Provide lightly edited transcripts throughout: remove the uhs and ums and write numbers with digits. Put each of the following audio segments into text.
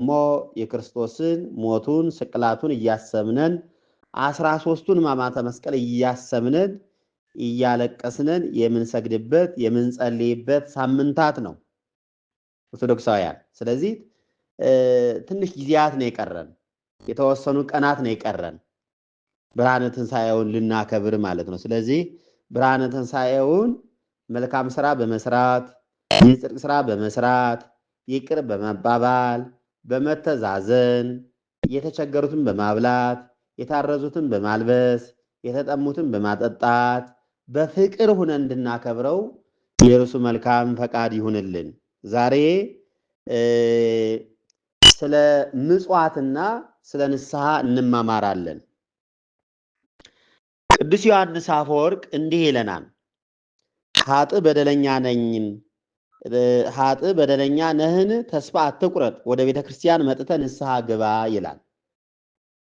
ሞ የክርስቶስን ሞቱን ስቅላቱን እያሰብነን 13ቱን ሕማማተ መስቀል እያሰብነን እያለቀስነን የምንሰግድበት የምንጸልይበት ሳምንታት ነው ኦርቶዶክሳውያን። ስለዚህ ትንሽ ጊዜያት ነው የቀረን፣ የተወሰኑ ቀናት ነው የቀረን ብርሃነ ትንሣኤውን ልናከብር ማለት ነው። ስለዚህ ብርሃነ ትንሣኤውን መልካም ስራ በመስራት የጽድቅ ስራ በመስራት ይቅር በመባባል በመተዛዘን የተቸገሩትን በማብላት የታረዙትን በማልበስ የተጠሙትን በማጠጣት በፍቅር ሆነን እንድናከብረው የእርሱ መልካም ፈቃድ ይሁንልን። ዛሬ ስለ ምጽዋትና ስለ ንስሐ እንማማራለን። ቅዱስ ዮሐንስ አፈወርቅ እንዲህ ይለናል። ኃጥእ በደለኛ ነህን? ተስፋ አትቁረጥ፣ ወደ ቤተ ክርስቲያን መጥተህ ንስሐ ግባ ይላል።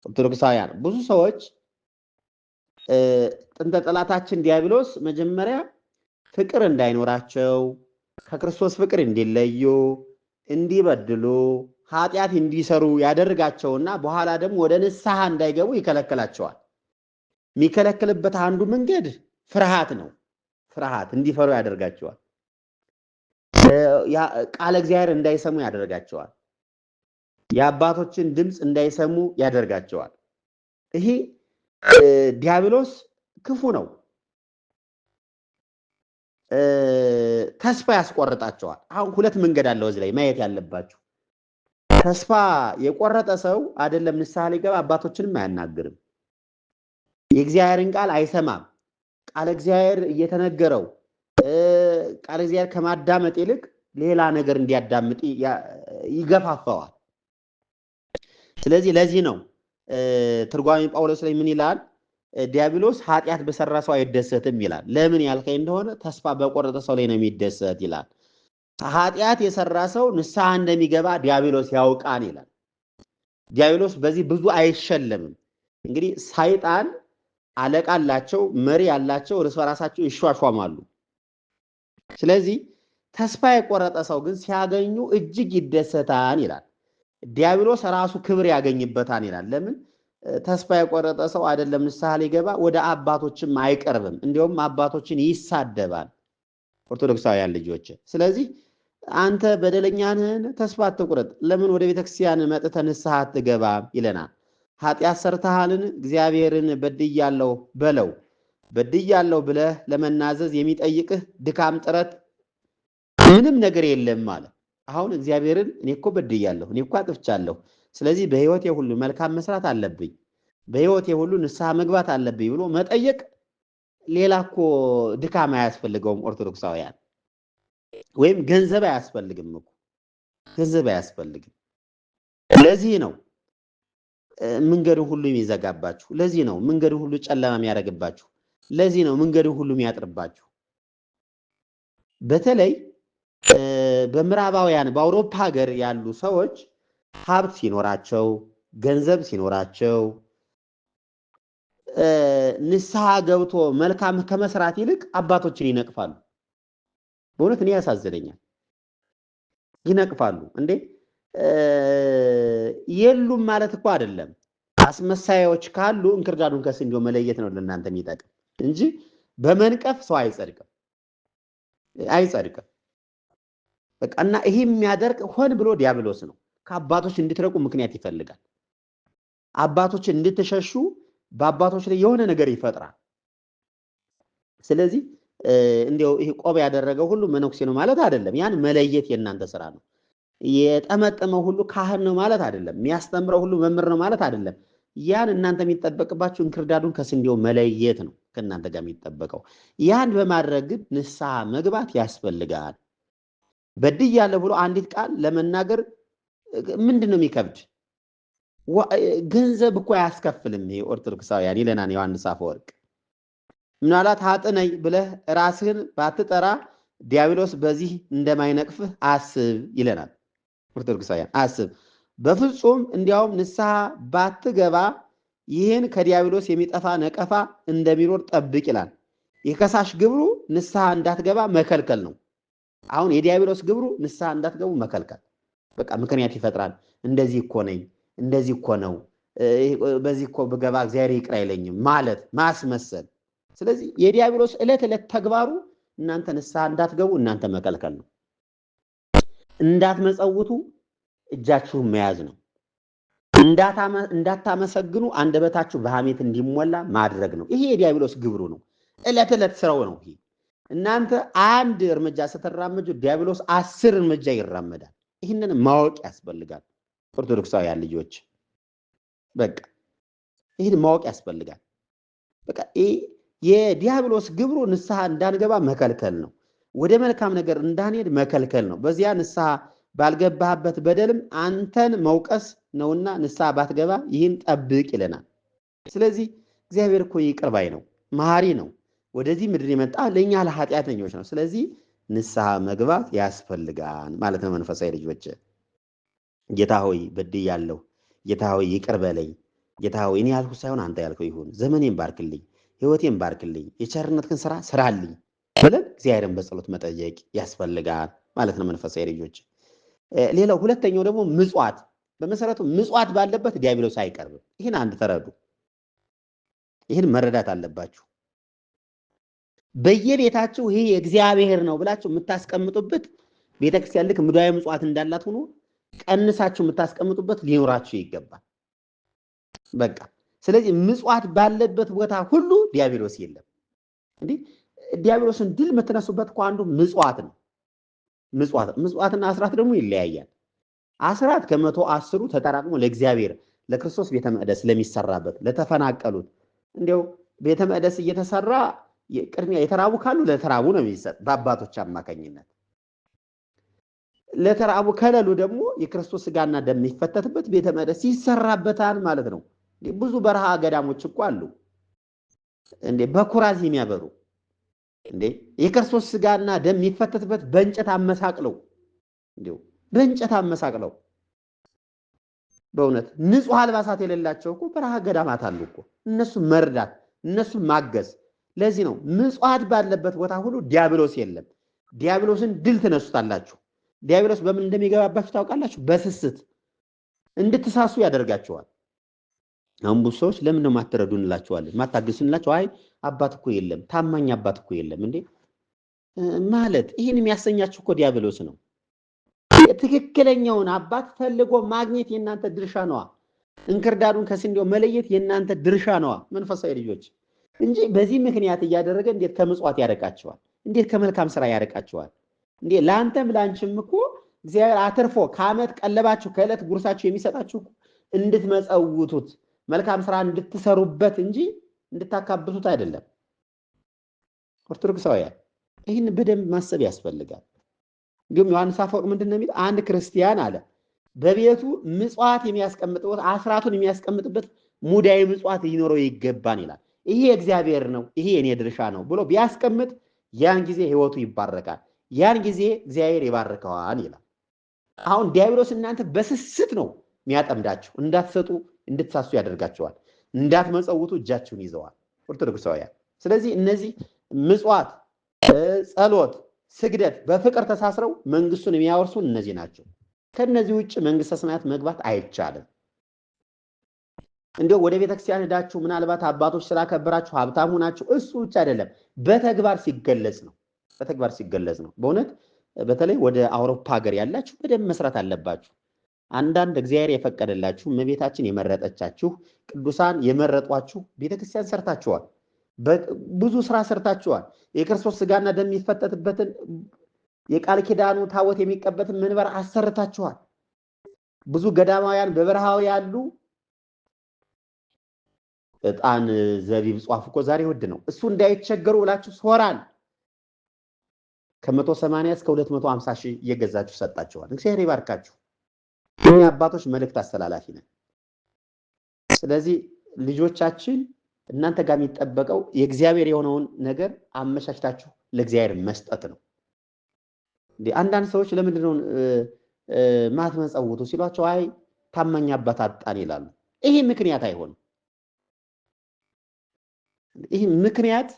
ኦርቶዶክሳውያን ብዙ ሰዎች ጥንተ ጠላታችን ዲያብሎስ መጀመሪያ ፍቅር እንዳይኖራቸው ከክርስቶስ ፍቅር እንዲለዩ እንዲበድሉ ኃጢአት እንዲሰሩ ያደርጋቸውና በኋላ ደግሞ ወደ ንስሐ እንዳይገቡ ይከለክላቸዋል። የሚከለክልበት አንዱ መንገድ ፍርሃት ነው። ፍርሃት እንዲፈሩ ያደርጋቸዋል። ቃለ እግዚአብሔር እንዳይሰሙ ያደርጋቸዋል። የአባቶችን ድምፅ እንዳይሰሙ ያደርጋቸዋል። ይሄ ዲያብሎስ ክፉ ነው። ተስፋ ያስቆርጣቸዋል። አሁን ሁለት መንገድ አለው እዚህ ላይ ማየት ያለባችሁ። ተስፋ የቆረጠ ሰው አይደለም ንስሐ ሊገባ አባቶችንም አያናግርም። የእግዚአብሔርን ቃል አይሰማም። ቃለ እግዚአብሔር እየተነገረው ቃለ እግዚአብሔር ከማዳመጥ ይልቅ ሌላ ነገር እንዲያዳምጥ ይገፋፋዋል። ስለዚህ ለዚህ ነው ትርጓሜ ጳውሎስ ላይ ምን ይላል? ዲያብሎስ ኃጢአት በሰራ ሰው አይደሰትም ይላል። ለምን ያልከኝ እንደሆነ ተስፋ በቆረጠ ሰው ላይ ነው የሚደሰት ይላል። ኃጢአት የሰራ ሰው ንስሐ እንደሚገባ ዲያብሎስ ያውቃን ይላል። ዲያብሎስ በዚህ ብዙ አይሸለምም። እንግዲህ ሰይጣን አለቃ አላቸው፣ መሪ ያላቸው፣ እርስ በራሳቸው ይሿሿማሉ። ስለዚህ ተስፋ የቆረጠ ሰው ግን ሲያገኙ እጅግ ይደሰታል ይላል። ዲያብሎስ ራሱ ክብር ያገኝበታል ይላል። ለምን? ተስፋ የቆረጠ ሰው አይደለም ንስሐ ሊገባ ወደ አባቶችም አይቀርብም። እንዲሁም አባቶችን ይሳደባል። ኦርቶዶክሳውያን ልጆች፣ ስለዚህ አንተ በደለኛ ነህን? ተስፋ አትቁረጥ። ለምን ወደ ቤተክርስቲያን መጥተህ ንስሐ አትገባም ይለናል። ኃጢአት ሰርተሃልን? እግዚአብሔርን በድያለሁ በለው። በድያለሁ ብለህ ለመናዘዝ የሚጠይቅህ ድካም፣ ጥረት ምንም ነገር የለም ማለት። አሁን እግዚአብሔርን እኔ እኮ በድያለሁ፣ እኔ እኮ አጥፍቻለሁ፣ ስለዚህ በህይወቴ ሁሉ መልካም መስራት አለብኝ፣ በህይወቴ ሁሉ ንስሐ መግባት አለብኝ ብሎ መጠየቅ ሌላ እኮ ድካም አያስፈልገውም። ኦርቶዶክሳውያን ወይም ገንዘብ አያስፈልግም እኮ ገንዘብ አያስፈልግም። ለዚህ ነው መንገዱን ሁሉ የሚዘጋባችሁ። ለዚህ ነው መንገዱን ሁሉ ጨለማ የሚያደርግባችሁ። ለዚህ ነው መንገዱን ሁሉ የሚያጥርባችሁ። በተለይ በምዕራባውያን በአውሮፓ ሀገር ያሉ ሰዎች ሀብት ሲኖራቸው ገንዘብ ሲኖራቸው ንስሐ ገብቶ መልካም ከመስራት ይልቅ አባቶችን ይነቅፋሉ። በእውነት እኔ ያሳዝነኛል። ይነቅፋሉ እንዴ! የሉም ማለት እኮ አይደለም። አስመሳዮች ካሉ እንክርዳዱን ከስንዴው መለየት ነው ለእናንተ የሚጠቅም እንጂ በመንቀፍ ሰው አይጸድቅም። በቃ እና ይሄ የሚያደርግ ሆን ብሎ ዲያብሎስ ነው። ከአባቶች እንድትረቁ ምክንያት ይፈልጋል። አባቶችን እንድትሸሹ በአባቶች ላይ የሆነ ነገር ይፈጥራል። ስለዚህ እንዲያው ይሄ ቆብ ያደረገው ሁሉ መነኩሴ ነው ማለት አይደለም። ያን መለየት የእናንተ ስራ ነው። የጠመጠመው ሁሉ ካህን ነው ማለት አይደለም። የሚያስተምረው ሁሉ መምህር ነው ማለት አይደለም። ያን እናንተ የሚጠበቅባችሁ እንክርዳዱን ከስንዴው መለየት ነው ከእናንተ ጋር የሚጠበቀው። ያን በማድረግ ግን ንስሐ መግባት ያስፈልጋል። በድያለሁ ብሎ አንዲት ቃል ለመናገር ምንድነው የሚከብድ? ገንዘብ እኮ አያስከፍልም። ይሄ ኦርቶዶክሳውያን ይለናል ዮሐንስ አፈወርቅ። ምናልባት ኃጥእ ነኝ ብለህ ራስህን ባትጠራ ዲያብሎስ በዚህ እንደማይነቅፍህ አስብ ይለናል። ኦርቶዶክሳውያን አስብ፣ በፍጹም እንዲያውም ንስሐ ባትገባ ይህን ከዲያብሎስ የሚጠፋ ነቀፋ እንደሚኖር ጠብቅ ይላል። የከሳሽ ግብሩ ንስሐ እንዳትገባ መከልከል ነው። አሁን የዲያብሎስ ግብሩ ንስሐ እንዳትገቡ መከልከል፣ በቃ ምክንያት ይፈጥራል። እንደዚህ እኮ ነኝ እንደዚህ እኮ ነው በዚህ እኮ በገባ እግዚአብሔር ይቅር አይለኝም ማለት ማስመሰል። ስለዚህ የዲያብሎስ ዕለት ዕለት ተግባሩ እናንተ ንስሐ እንዳትገቡ እናንተ መከልከል ነው። እንዳትመጸውቱ እጃችሁን መያዝ ነው። እንዳታመሰግኑ አንደበታችሁ በሐሜት እንዲሞላ ማድረግ ነው። ይሄ የዲያብሎስ ግብሩ ነው። ዕለት ዕለት ስራው ነው ይሄ። እናንተ አንድ እርምጃ ስትራመዱ ዲያብሎስ 10 እርምጃ ይራመዳል። ይህንን ማወቅ ያስፈልጋል ኦርቶዶክሳውያን ልጆች። በቃ ይህን ማወቅ ያስፈልጋል። በቃ የዲያብሎስ ግብሩ ንስሐ እንዳንገባ መከልከል ነው። ወደ መልካም ነገር እንዳንሄድ መከልከል ነው። በዚያ ንስሐ ባልገባህበት በደልም አንተን መውቀስ ነውና ንስሐ ባትገባ ይህን ጠብቅ ይለናል። ስለዚህ እግዚአብሔር እኮ ይቅር ባይ ነው፣ መሐሪ ነው። ወደዚህ ምድር የመጣ ለእኛ ለኃጢአተኞች ነው። ስለዚህ ንስሐ መግባት ያስፈልጋል ማለት ነው። መንፈሳዊ ልጆች ጌታ ሆይ በድያለሁ፣ ጌታ ሆይ ይቅር በለኝ፣ ጌታ ሆይ እኔ ያልኩት ሳይሆን አንተ ያልከው ይሁን፣ ዘመኔን ባርክልኝ፣ ህይወቴን ባርክልኝ፣ የቸርነትህን ስራ ስራልኝ ብለን እግዚአብሔርን በጸሎት መጠየቅ ያስፈልጋል ማለት ነው። መንፈሳዊ ልጆች ሌላው ሁለተኛው ደግሞ ምጽዋት። በመሰረቱ ምጽዋት ባለበት ዲያብሎስ አይቀርብም። ይህን አንድ ተረዱ። ይህን መረዳት አለባችሁ። በየቤታችሁ ይሄ የእግዚአብሔር ነው ብላችሁ የምታስቀምጡበት ቤተክርስቲያን ልክ ምድራዊ ምጽዋት እንዳላት ሆኖ ቀንሳችሁ የምታስቀምጡበት ሊኖራችሁ ይገባል። በቃ ስለዚህ ምጽዋት ባለበት ቦታ ሁሉ ዲያብሎስ የለም። እንዴ ዲያብሎስን ድል የምትነሱበት እኮ አንዱ ምጽዋት ነው። ምጽዋትና አስራት ደግሞ ይለያያል። አስራት ከ110 ተጠራቅሞ ለእግዚአብሔር ለክርስቶስ ቤተ መቅደስ ለሚሰራበት ለተፈናቀሉት እንዲያው ቤተ መቅደስ እየተሰራ ቅድሚያ የተራቡ ካሉ ለተራቡ ነው የሚሰጥ በአባቶች አማካኝነት። ለተራቡ ከለሉ ደግሞ የክርስቶስ ስጋና ደም የሚፈተትበት ቤተ መቅደስ ይሰራበታል ማለት ነው። ብዙ በረሃ ገዳሞች እኮ አሉ እንዴ በኩራዝ የሚያበሩ እንዴ የክርስቶስ ስጋና ደም የሚፈተትበት በእንጨት አመሳቅለው እንዴው በእንጨት አመሳቅለው በእውነት ንጹህ አልባሳት የሌላቸው እኮ በረሃ ገዳማት አሉ እኮ። እነሱ መርዳት እነሱ ማገዝ። ለዚህ ነው ምጽዋት ባለበት ቦታ ሁሉ ዲያብሎስ የለም። ዲያብሎስን ድል ትነሱታላችሁ። ዲያብሎስ በምን እንደሚገባባችሁ ታውቃላችሁ? በስስት እንድትሳሱ ያደርጋቸዋል። አሁን ብዙ ሰዎች ለምን ነው ማትረዱ እንላቸዋለን፣ ማታግዙ እንላቸው። አይ አባት እኮ የለም፣ ታማኝ አባት እኮ የለም እንዴ ማለት ይህን የሚያሰኛችሁ እኮ ዲያብሎስ ነው። ትክክለኛውን አባት ፈልጎ ማግኘት የእናንተ ድርሻ ነዋ። እንክርዳዱን ከስንዴው መለየት የእናንተ ድርሻ ነዋ መንፈሳዊ ልጆች፣ እንጂ በዚህ ምክንያት እያደረገ እንዴት ከምጽዋት ያረቃቸዋል? እንዴት ከመልካም ስራ ያረቃቸዋል? እንዴ ለአንተም ላንቺም እኮ እግዚአብሔር አትርፎ ከዓመት ቀለባችሁ ከዕለት ጉርሳችሁ የሚሰጣችሁ እንድትመጸውቱት መልካም ስራ እንድትሰሩበት እንጂ እንድታካብቱት አይደለም። ኦርቶዶክሳውያን ይህን በደንብ ማሰብ ያስፈልጋል። እንዲሁም ዮሐንስ አፈወርቅ ምንድነው የሚል? አንድ ክርስቲያን አለ በቤቱ ምጽዋት የሚያስቀምጥበት አስራቱን የሚያስቀምጥበት ሙዳይ ምጽዋት ሊኖረው ይገባን ይላል። ይሄ እግዚአብሔር ነው፣ ይሄ የኔ ድርሻ ነው ብሎ ቢያስቀምጥ ያን ጊዜ ህይወቱ ይባረካል፣ ያን ጊዜ እግዚአብሔር ይባርከዋል ይላል። አሁን ዲያብሎስ እናንተ በስስት ነው የሚያጠምዳችሁ፣ እንዳትሰጡ እንድትሳሱ ያደርጋቸዋል፣ እንዳትመጸውቱ እጃችሁን ይዘዋል ኦርቶዶክሳውያን። ስለዚህ እነዚህ ምጽዋት፣ ጸሎት፣ ስግደት በፍቅር ተሳስረው መንግስቱን የሚያወርሱን እነዚህ ናቸው። ከነዚህ ውጭ መንግስተ ሰማያት መግባት አይቻልም። እንደው ወደ ቤተክርስቲያን ሄዳችሁ ምናልባት አባቶች ስላከበራችሁ ሀብታም ሆናችሁ እሱ ብቻ አይደለም፣ በተግባር ሲገለጽ ነው። በተግባር ሲገለጽ ነው። በእውነት በተለይ ወደ አውሮፓ ሀገር ያላችሁ በደንብ መስራት አለባችሁ። አንዳንድ እግዚአብሔር የፈቀደላችሁ እመቤታችን የመረጠቻችሁ ቅዱሳን የመረጧችሁ ቤተክርስቲያን ሰርታችኋል። ብዙ ስራ ሰርታችኋል። የክርስቶስ ስጋና ደም የሚፈተትበትን የቃል ኪዳኑ ታቦት የሚቀበትን መንበር አሰርታችኋል። ብዙ ገዳማውያን በበረሃው ያሉ ዕጣን ዘቢብ ጧፍ እኮ ዛሬ ውድ ነው። እሱ እንዳይቸገሩ ብላችሁ ሶራን ከ180 እስከ 250 ሺህ እየገዛችሁ ሰጣችኋል። እግዚአብሔር ይባርካችሁ። እኛ አባቶች መልእክት አስተላላፊ ነን። ስለዚህ ልጆቻችን እናንተ ጋር የሚጠበቀው የእግዚአብሔር የሆነውን ነገር አመቻችታችሁ ለእግዚአብሔር መስጠት ነው። አንዳንድ ሰዎች ለምንድን ነው ማትመጸውቱ ሲሏቸው አይ ታማኝ አባት አጣን ይላሉ። ይሄ ምክንያት አይሆንም። ይሄ ምክንያት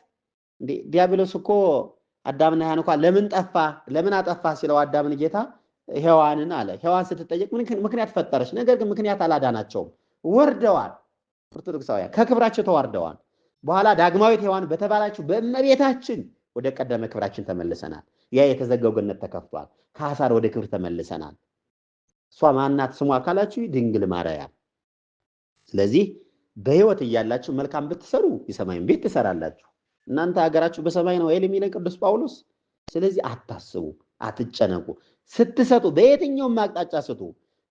ዲያብሎስ እኮ አዳምና ሔዋን እንኳን ለምን አጠፋ ሲለው አዳምን ጌታ ሔዋንን አለ። ሔዋን ስትጠየቅ ምክንያት ፈጠረች፣ ነገር ግን ምክንያት አላዳናቸውም። ወርደዋል። ኦርቶዶክሳውያን ከክብራቸው ተዋርደዋል። በኋላ ዳግማዊት ሔዋን በተባላችሁ በእመቤታችን ወደ ቀደመ ክብራችን ተመልሰናል። ያ የተዘጋው ገነት ተከፍቷል። ከሐሳር ወደ ክብር ተመልሰናል። እሷ ማናት ስሟ ካላችሁ ድንግል ማርያም። ስለዚህ በህይወት እያላችሁ መልካም ብትሰሩ የሰማይን ቤት ትሰራላችሁ። እናንተ ሀገራችሁ በሰማይ ነው አይደል የሚለን ቅዱስ ጳውሎስ። ስለዚህ አታስቡ፣ አትጨነቁ። ስትሰጡ በየትኛውም አቅጣጫ ስጡ።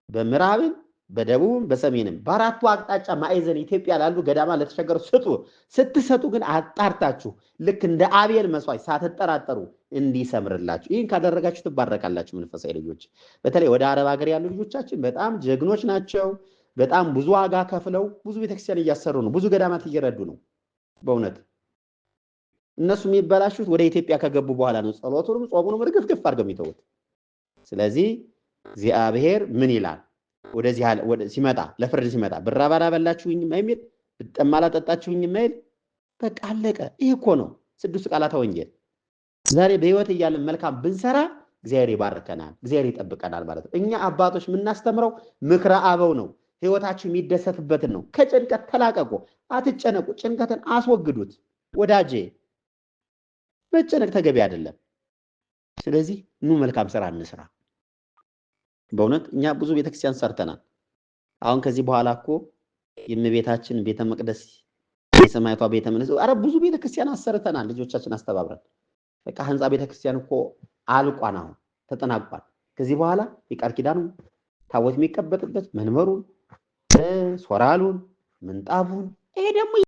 በምዕራብም በደቡብም በሰሜንም በአራቱ አቅጣጫ ማዕዘን ኢትዮጵያ ላሉ ገዳማ ለተቸገሩ ስጡ። ስትሰጡ ግን አጣርታችሁ ልክ እንደ አቤል መስዋዕት ሳትጠራጠሩ እንዲሰምርላችሁ። ይህን ካደረጋችሁ ትባረካላችሁ። መንፈሳዊ ልጆች፣ በተለይ ወደ አረብ ሀገር ያሉ ልጆቻችን በጣም ጀግኖች ናቸው። በጣም ብዙ ዋጋ ከፍለው ብዙ ቤተክርስቲያን እያሰሩ ነው። ብዙ ገዳማት እየረዱ ነው። በእውነት እነሱ የሚበላሹት ወደ ኢትዮጵያ ከገቡ በኋላ ነው። ጸሎቱንም ጾሙንም ርግፍግፍ አድርገው የሚተውት። ስለዚህ እግዚአብሔር ምን ይላል? ወደዚህ ሲመጣ ለፍርድ ሲመጣ ብራብ አላበላችሁኝም አይል፣ ብጠማ አላጠጣችሁኝም አይል። በቃ አለቀ። ይህ እኮ ነው ስድስቱ ቃላተ ወንጌል። ዛሬ በህይወት እያለን መልካም ብንሰራ እግዚአብሔር ይባርከናል፣ እግዚአብሔር ይጠብቀናል ማለት ነው። እኛ አባቶች የምናስተምረው ምክረ አበው ነው። ህይወታችሁ የሚደሰትበትን ነው። ከጭንቀት ተላቀቁ፣ አትጨነቁ፣ ጭንቀትን አስወግዱት። ወዳጄ መጨነቅ ተገቢ አይደለም። ስለዚህ ኑ መልካም ስራ እንስራ። በእውነት እኛ ብዙ ቤተክርስቲያን ሰርተናል። አሁን ከዚህ በኋላ እኮ የእመቤታችን ቤተ መቅደስ የሰማይቷ ቤተ መቅደስ ብዙ ቤተክርስቲያን አሰርተናል። ልጆቻችን አስተባብረን በቃ ህንፃ ቤተክርስቲያን እኮ አልቋን፣ አሁን ተጠናቋል። ከዚህ በኋላ የቃል ኪዳኑ ታቦት የሚቀበጥበት መንበሩን፣ ሶራሉን፣ ምንጣፉን ይሄ ደግሞ